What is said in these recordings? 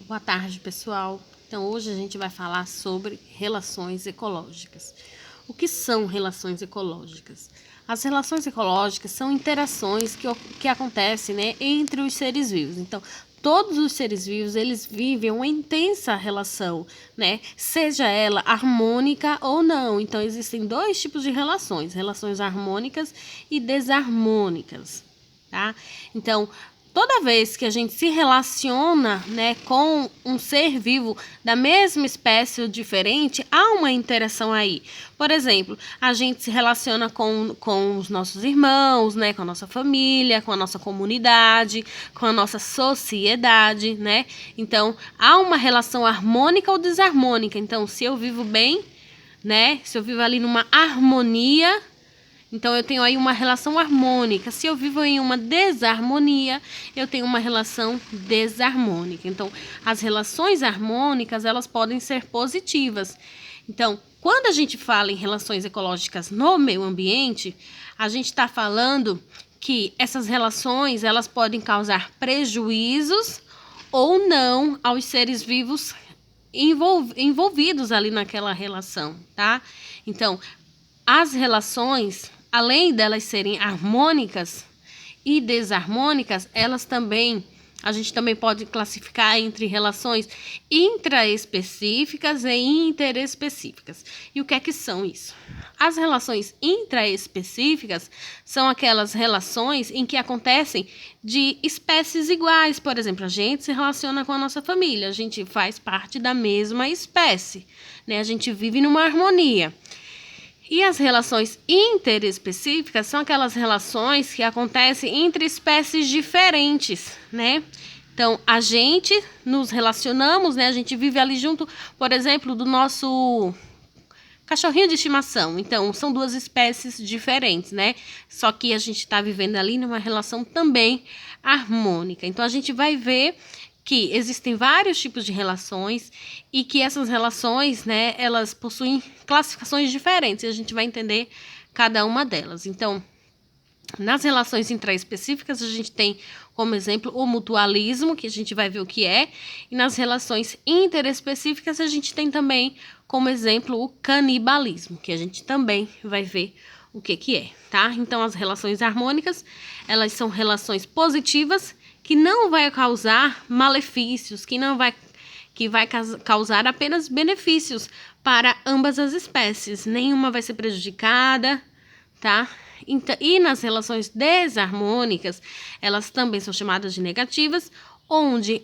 Boa tarde, pessoal. Então, hoje a gente vai falar sobre relações ecológicas. O que são relações ecológicas? As relações ecológicas são interações que acontecem, né, entre os seres vivos. Então, todos os seres vivos, eles vivem uma intensa relação, né, seja ela harmônica ou não. Então, existem dois tipos de relações: relações harmônicas e desarmônicas, tá? Então, toda vez que a gente se relaciona, né, com um ser vivo da mesma espécie ou diferente, há uma interação aí. Por exemplo, a gente se relaciona com os nossos irmãos, né, com a nossa família, com a nossa comunidade, com a nossa sociedade, né? Então, há uma relação harmônica ou desarmônica. Então, se eu vivo bem, né, se eu vivo ali numa harmonia, então, eu tenho aí uma relação harmônica. Se eu vivo em uma desarmonia, eu tenho uma relação desarmônica. Então, as relações harmônicas, elas podem ser positivas. Então, quando a gente fala em relações ecológicas no meio ambiente, a gente está falando que essas relações, elas podem causar prejuízos ou não aos seres vivos envolvidos ali naquela relação, tá? Então, as relações, além delas serem harmônicas e desarmônicas, a gente também pode classificar entre relações intraespecíficas e interespecíficas. E o que é que são isso? As relações intraespecíficas são aquelas relações em que acontecem de espécies iguais. Por exemplo, a gente se relaciona com a nossa família, a gente faz parte da mesma espécie, né? A gente vive numa harmonia. E as relações interespecíficas são aquelas relações que acontecem entre espécies diferentes, né? Então, a gente nos relacionamos, né? A gente vive ali junto, por exemplo, do nosso cachorrinho de estimação. Então, são duas espécies diferentes, né? Só que a gente está vivendo ali numa relação também harmônica. Então, a gente vai ver que existem vários tipos de relações e que essas relações, né, elas possuem classificações diferentes e a gente vai entender cada uma delas. Então, nas relações intraespecíficas, a gente tem como exemplo o mutualismo, que a gente vai ver o que é, e nas relações interespecíficas, a gente tem também como exemplo o canibalismo, que a gente também vai ver o que é, tá? Então, as relações harmônicas, elas são relações positivas que não vai causar malefícios, que vai causar apenas benefícios para ambas as espécies. Nenhuma vai ser prejudicada, tá? E nas relações desarmônicas, elas também são chamadas de negativas, onde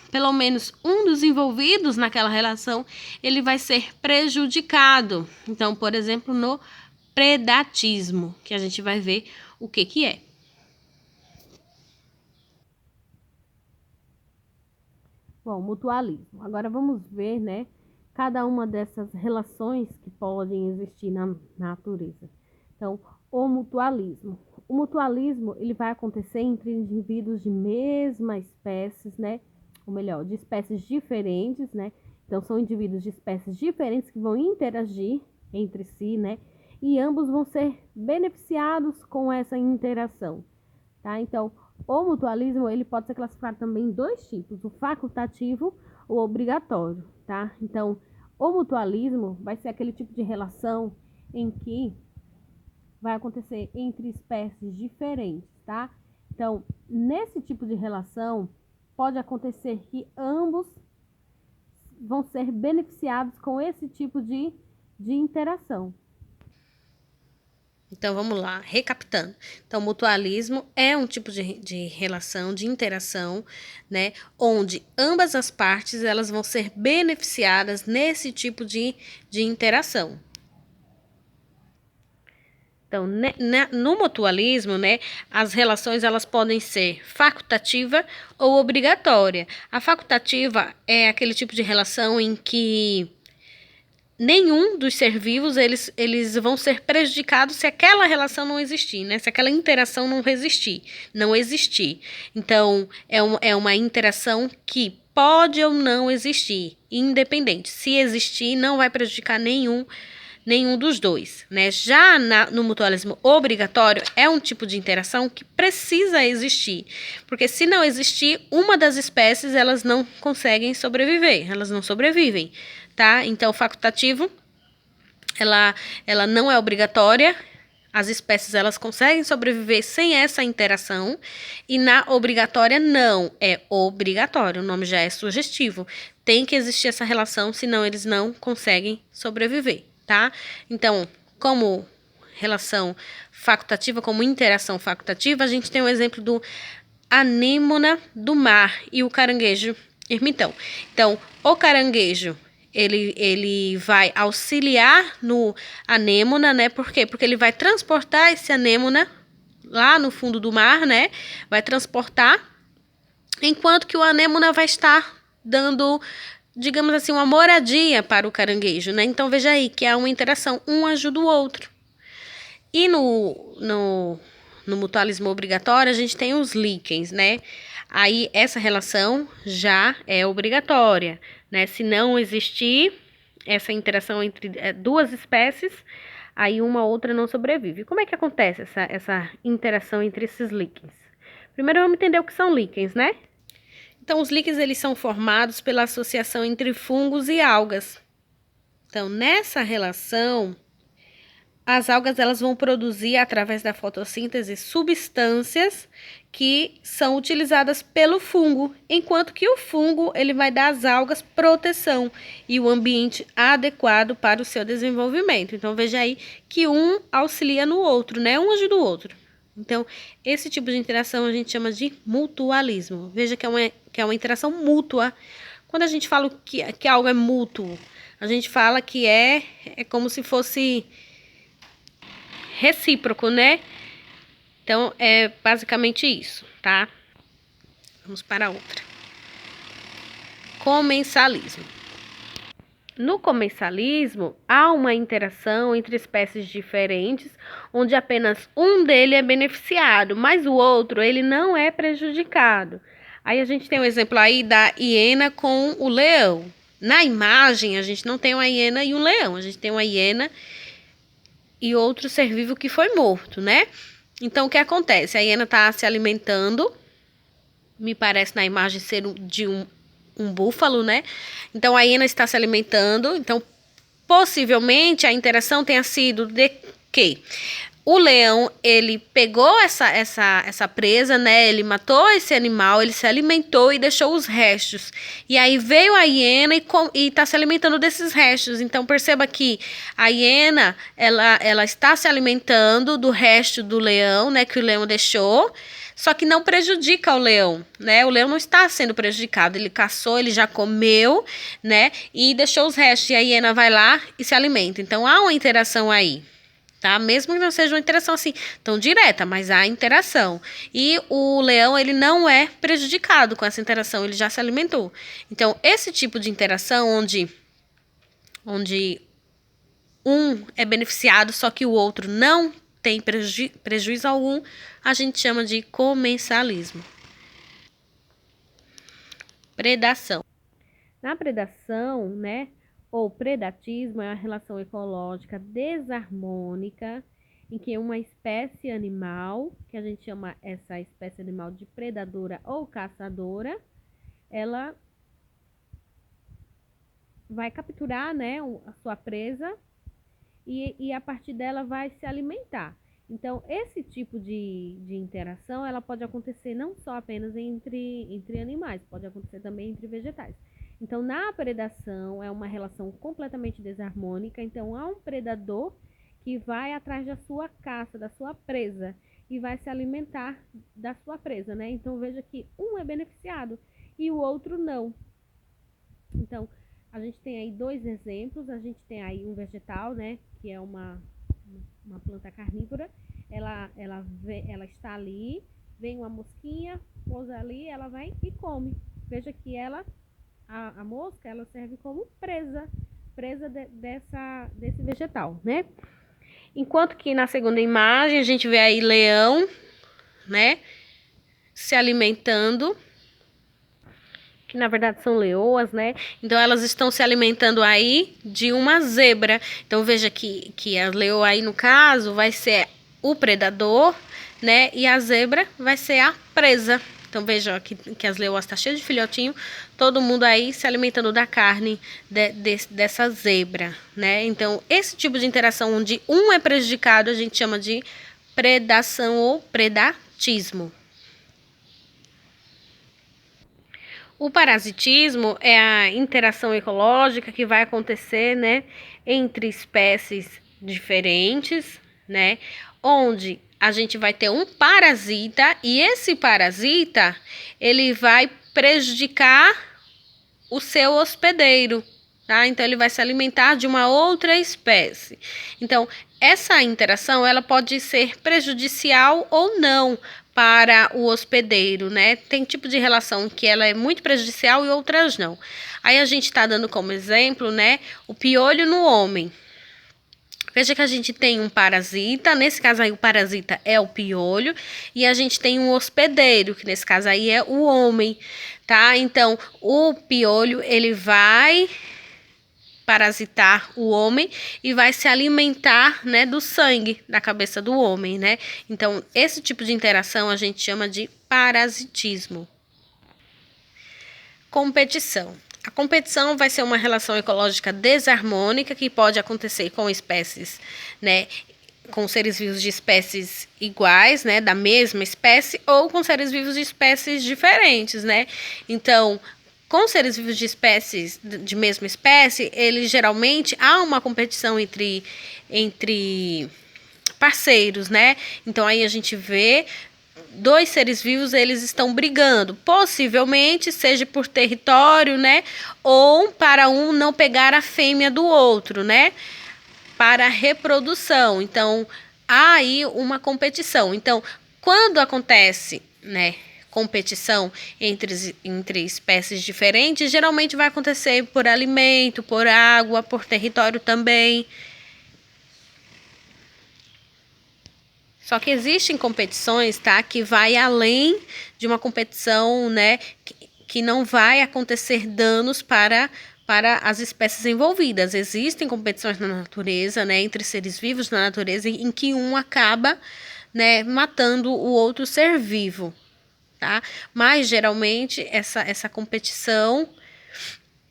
pelo menos um dos envolvidos naquela relação, ele vai ser prejudicado. Então, por exemplo, no predatismo, que a gente vai ver o que é. Bom, mutualismo. Agora vamos ver, né, cada uma dessas relações que podem existir na natureza. Então, o mutualismo. O mutualismo, ele vai acontecer entre indivíduos de mesma espécies, né? Ou melhor, de espécies diferentes, né? Então, são indivíduos de espécies diferentes que vão interagir entre si, né? E ambos vão ser beneficiados com essa interação, tá? Então, o mutualismo, ele pode ser classificado também em dois tipos: o facultativo ou obrigatório, tá? Então, o mutualismo vai ser aquele tipo de relação em que vai acontecer entre espécies diferentes, tá? Então, nesse tipo de relação, pode acontecer que ambos vão ser beneficiados com esse tipo de interação. Então, vamos lá, recapitulando. Então, mutualismo é um tipo de relação, de interação, né? Onde ambas as partes, elas vão ser beneficiadas nesse tipo de interação. Então, no mutualismo, né, as relações elas podem ser facultativa ou obrigatória. A facultativa é aquele tipo de relação em que nenhum dos seres vivos eles vão ser prejudicados se aquela relação não existir, né? Se aquela interação não existir. Então, é uma interação que pode ou não existir, independente. Se existir, não vai prejudicar nenhum dos dois, né? Já no mutualismo obrigatório, é um tipo de interação que precisa existir, porque se não existir, uma das espécies, elas não conseguem sobreviver, elas não sobrevivem, tá? Então, facultativo, ela não é obrigatória, as espécies elas conseguem sobreviver sem essa interação, e na obrigatória não, é obrigatório, o nome já é sugestivo. Tem que existir essa relação, senão eles não conseguem sobreviver, tá? Então, como relação facultativa, como interação facultativa, a gente tem um exemplo do anêmona do mar e o caranguejo ermitão. Então, o caranguejo ele vai auxiliar no anêmona, né? Por quê? Porque ele vai transportar esse anêmona lá no fundo do mar, né? Vai transportar, enquanto que o anêmona vai estar dando, digamos assim, uma moradia para o caranguejo, né? Então, veja aí que há uma interação, um ajuda o outro. E no mutualismo obrigatório, a gente tem os líquens, né? Aí, essa relação já é obrigatória, né? Se não existir essa interação entre duas espécies, aí uma ou outra não sobrevive. Como é que acontece essa interação entre esses líquens? Primeiro, vamos entender o que são líquens, né? Então, os líquens, eles são formados pela associação entre fungos e algas. Então, nessa relação, as algas elas vão produzir, através da fotossíntese, substâncias que são utilizadas pelo fungo, enquanto que o fungo ele vai dar às algas proteção e o ambiente adequado para o seu desenvolvimento. Então, veja aí que um auxilia no outro, né? Um ajuda o outro. Então, esse tipo de interação a gente chama de mutualismo. Veja que é uma interação mútua. Quando a gente fala que algo é mútuo, a gente fala que é como se fosse recíproco, né? Então, é basicamente isso, tá? Vamos para outra. Comensalismo. No comensalismo, há uma interação entre espécies diferentes, onde apenas um dele é beneficiado, mas o outro, ele não é prejudicado. Aí a gente tem um exemplo aí da hiena com o leão. Na imagem, a gente não tem uma hiena e um leão, a gente tem uma hiena e outro ser vivo que foi morto, né? Então, o que acontece? A hiena está se alimentando, me parece na imagem ser de um búfalo, né? Então, a hiena está se alimentando, então, possivelmente, a interação tenha sido de que o leão, ele pegou essa presa, né? Ele matou esse animal, ele se alimentou e deixou os restos. E aí veio a hiena e está se alimentando desses restos. Então, perceba que a hiena, ela está se alimentando do resto do leão, né? Que o leão deixou. Só que não prejudica o leão, né? O leão não está sendo prejudicado. Ele caçou, ele já comeu, né? E deixou os restos. E a hiena vai lá e se alimenta. Então, há uma interação aí. Tá? Mesmo que não seja uma interação assim tão direta, mas há interação. E o leão, ele não é prejudicado com essa interação, ele já se alimentou. Então, esse tipo de interação onde um é beneficiado, só que o outro não tem prejuízo algum, a gente chama de comensalismo. Predação. Na predação, né, ou predatismo é a relação ecológica desarmônica em que uma espécie animal, que a gente chama essa espécie animal de predadora ou caçadora, ela vai capturar, né, a sua presa e a partir dela vai se alimentar. Então, esse tipo de interação, ela pode acontecer não só apenas entre animais, pode acontecer também entre vegetais. Então, na predação, é uma relação completamente desarmônica. Então, há um predador que vai atrás da sua caça, da sua presa, e vai se alimentar da sua presa, né? Então, veja que um é beneficiado e o outro não. Então, a gente tem aí dois exemplos. A gente tem aí um vegetal, né? Que é uma planta carnívora. Ela está ali, vem uma mosquinha, pousa ali, ela vai e come. Veja que a mosca, ela serve como presa desse vegetal, né? Enquanto que na segunda imagem a gente vê aí leão, né? Se alimentando. que na verdade são leoas, né? Então elas estão se alimentando aí de uma zebra. Então veja que a leoa aí no caso vai ser o predador, né? E a zebra vai ser a presa. Então veja ó, que as leoas estão cheias de filhotinho, todo mundo aí se alimentando da carne dessa zebra, né? Então esse tipo de interação onde um é prejudicado a gente chama de predação ou predatismo. O parasitismo é a interação ecológica que vai acontecer, né, entre espécies diferentes, né, onde a gente vai ter um parasita e esse parasita, ele vai prejudicar o seu hospedeiro, tá? Então ele vai se alimentar de uma outra espécie. Então, essa interação, ela pode ser prejudicial ou não para o hospedeiro, né? Tem tipo de relação que ela é muito prejudicial e outras não. Aí a gente está dando como exemplo, né, o piolho no homem. Veja que a gente tem um parasita, nesse caso aí o parasita é o piolho, e a gente tem um hospedeiro, que nesse caso aí é o homem, tá? Então, o piolho, ele vai parasitar o homem e vai se alimentar, né, do sangue da cabeça do homem, né? Então, esse tipo de interação a gente chama de parasitismo. Competição. A competição vai ser uma relação ecológica desarmônica que pode acontecer com espécies, né, com seres vivos de espécies iguais, né, da mesma espécie, ou com seres vivos de espécies diferentes, né? Então, com seres vivos de espécies de mesma espécie, eles geralmente há uma competição entre parceiros, né? Então aí a gente vê dois seres vivos, eles estão brigando, possivelmente seja por território, né, ou para um não pegar a fêmea do outro, né, para reprodução. Então, há aí uma competição. Então, quando acontece, né, competição entre espécies diferentes, geralmente vai acontecer por alimento, por água, por território também. Só que existem competições, tá, que vai além de uma competição, né, que não vai acontecer danos para as espécies envolvidas. Existem competições na natureza, né, entre seres vivos na natureza, em que um acaba, né, matando o outro ser vivo, tá? Mas geralmente essa competição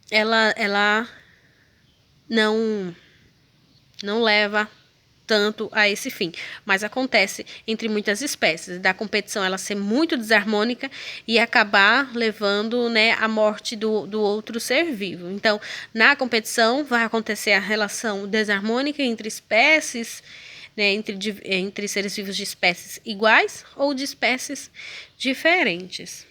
ela não leva tanto a esse fim, mas acontece entre muitas espécies, da competição ela ser muito desarmônica e acabar levando, né, à morte do outro ser vivo. Então, na competição vai acontecer a relação desarmônica entre espécies, né, entre seres vivos de espécies iguais ou de espécies diferentes.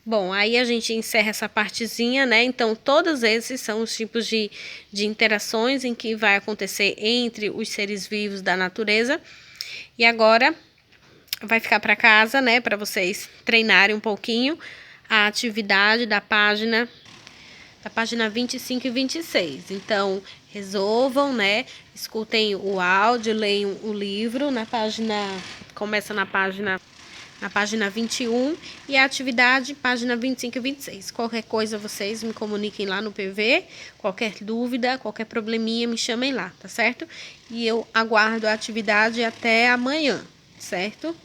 Bom, aí a gente encerra essa partezinha, né? Então, todos esses são os tipos de interações em que vai acontecer entre os seres vivos da natureza. E agora, vai ficar para casa, né? Para vocês treinarem um pouquinho a atividade da página 25 e 26. Então, resolvam, né? Escutem o áudio, leiam o livro começa na página 21 e a atividade, página 25 e 26. Qualquer coisa, vocês me comuniquem lá no PV, qualquer dúvida, qualquer probleminha, me chamem lá, tá certo? E eu aguardo a atividade até amanhã, certo?